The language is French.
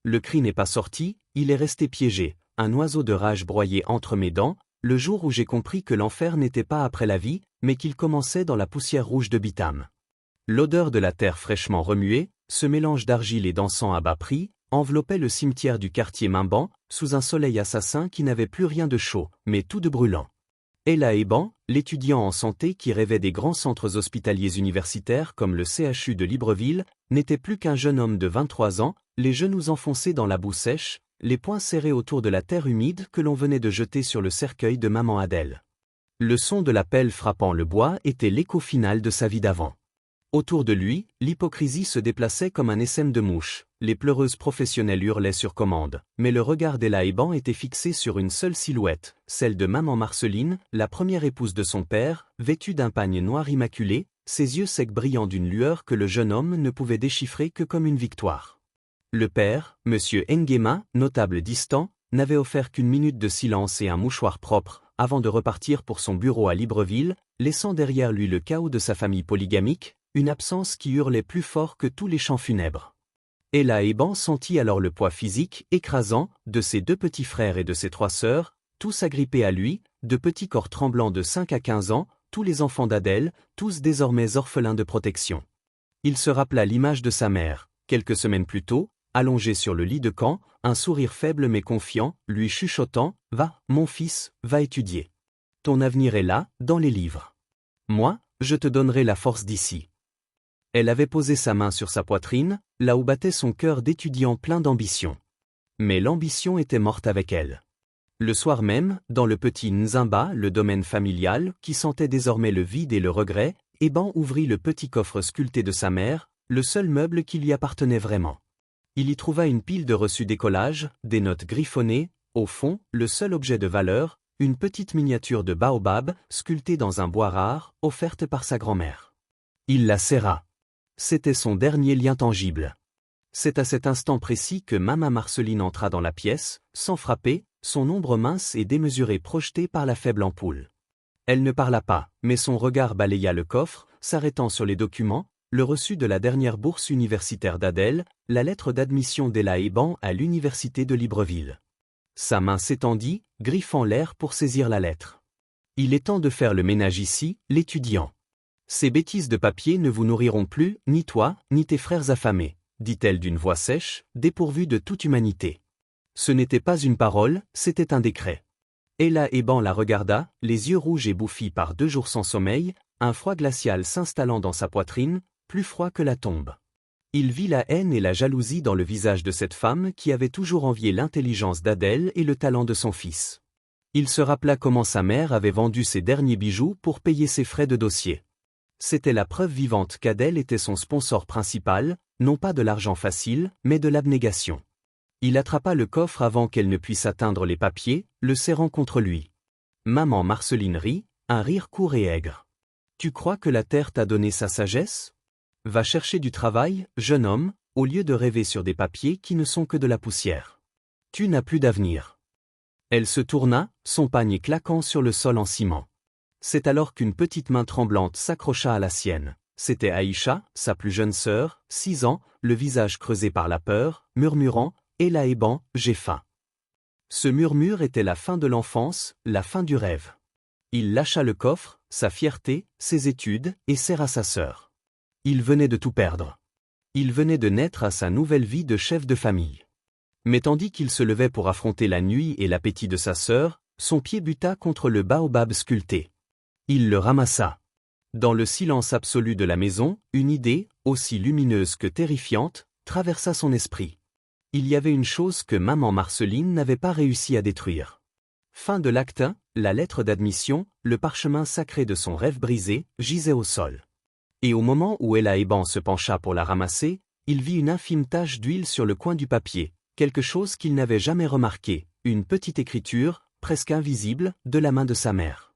Le cri n'est pas sorti, il est resté piégé, un oiseau de rage broyé entre mes dents, le jour où j'ai compris que l'enfer n'était pas après la vie, mais qu'il commençait dans la poussière rouge de Bitham. L'odeur de la terre fraîchement remuée, ce mélange d'argile et d'encens à bas prix, enveloppait le cimetière du quartier Mimban, sous un soleil assassin qui n'avait plus rien de chaud, mais tout de brûlant. Ella Eban, l'étudiant en santé qui rêvait des grands centres hospitaliers universitaires comme le CHU de Libreville, n'était plus qu'un jeune homme de 23 ans, les genoux enfoncés dans la boue sèche, les poings serrés autour de la terre humide que l'on venait de jeter sur le cercueil de maman Adèle. Le son de la pelle frappant le bois était l'écho final de sa vie d'avant. Autour de lui, l'hypocrisie se déplaçait comme un essaim de mouches, les pleureuses professionnelles hurlaient sur commande, mais le regard d'Ella Eban était fixé sur une seule silhouette, celle de maman Marceline, la première épouse de son père, vêtue d'un pagne noir immaculé, ses yeux secs brillant d'une lueur que le jeune homme ne pouvait déchiffrer que comme une victoire. Le père, M. Nguema, notable distant, n'avait offert qu'une minute de silence et un mouchoir propre, avant de repartir pour son bureau à Libreville, laissant derrière lui le chaos de sa famille polygamique, une absence qui hurlait plus fort que tous les chants funèbres. Ella Eban sentit alors le poids physique, écrasant, de ses 2 petits frères et de ses 3 sœurs, tous agrippés à lui, de petits corps tremblants de 5 à 15 ans, tous les enfants d'Adèle, tous désormais orphelins de protection. Il se rappela l'image de sa mère, quelques semaines plus tôt, allongée sur le lit de camp, un sourire faible mais confiant, lui chuchotant « Va, mon fils, va étudier. Ton avenir est là, dans les livres. Moi, je te donnerai la force d'ici. » Elle avait posé sa main sur sa poitrine, là où battait son cœur d'étudiant plein d'ambition. Mais l'ambition était morte avec elle. Le soir même, dans le petit Nzimba, le domaine familial, qui sentait désormais le vide et le regret, Eban ouvrit le petit coffre sculpté de sa mère, le seul meuble qui lui appartenait vraiment. Il y trouva une pile de reçus d'écolage, des notes griffonnées, au fond, le seul objet de valeur, une petite miniature de baobab, sculptée dans un bois rare, offerte par sa grand-mère. Il la serra. C'était son dernier lien tangible. C'est à cet instant précis que maman Marceline entra dans la pièce, sans frapper, son ombre mince et démesurée projetée par la faible ampoule. Elle ne parla pas, mais son regard balaya le coffre, s'arrêtant sur les documents, le reçu de la dernière bourse universitaire d'Adèle, la lettre d'admission d'Ella Eban à l'université de Libreville. Sa main s'étendit, griffant l'air pour saisir la lettre. « Il est temps de faire le ménage ici, l'étudiant. Ces bêtises de papier ne vous nourriront plus, ni toi, ni tes frères affamés, dit-elle d'une voix sèche, dépourvue de toute humanité. Ce n'était pas une parole, c'était un décret. Ella Eban la regarda, les yeux rouges et bouffis par 2 jours sans sommeil, un froid glacial s'installant dans sa poitrine, plus froid que la tombe. Il vit la haine et la jalousie dans le visage de cette femme qui avait toujours envié l'intelligence d'Adèle et le talent de son fils. Il se rappela comment sa mère avait vendu ses derniers bijoux pour payer ses frais de dossier. C'était la preuve vivante qu'Adèle était son sponsor principal, non pas de l'argent facile, mais de l'abnégation. Il attrapa le coffre avant qu'elle ne puisse atteindre les papiers, le serrant contre lui. Maman Marceline rit, un rire court et aigre. « Tu crois que la terre t'a donné sa sagesse ? Va chercher du travail, jeune homme, au lieu de rêver sur des papiers qui ne sont que de la poussière. Tu n'as plus d'avenir. » Elle se tourna, son pagne claquant sur le sol en ciment. C'est alors qu'une petite main tremblante s'accrocha à la sienne. C'était Aïcha, sa plus jeune sœur, 6 ans, le visage creusé par la peur, murmurant « Ella Eban, j'ai faim. » Ce murmure était la fin de l'enfance, la fin du rêve. Il lâcha le coffre, sa fierté, ses études, et serra sa sœur. Il venait de tout perdre. Il venait de naître à sa nouvelle vie de chef de famille. Mais tandis qu'il se levait pour affronter la nuit et l'appétit de sa sœur, son pied buta contre le baobab sculpté. Il le ramassa. Dans le silence absolu de la maison, une idée, aussi lumineuse que terrifiante, traversa son esprit. Il y avait une chose que maman Marceline n'avait pas réussi à détruire. Fin de l'acte 1, la lettre d'admission, le parchemin sacré de son rêve brisé, gisait au sol. Et au moment où Ella Eban se pencha pour la ramasser, il vit une infime tache d'huile sur le coin du papier, quelque chose qu'il n'avait jamais remarqué, une petite écriture, presque invisible, de la main de sa mère.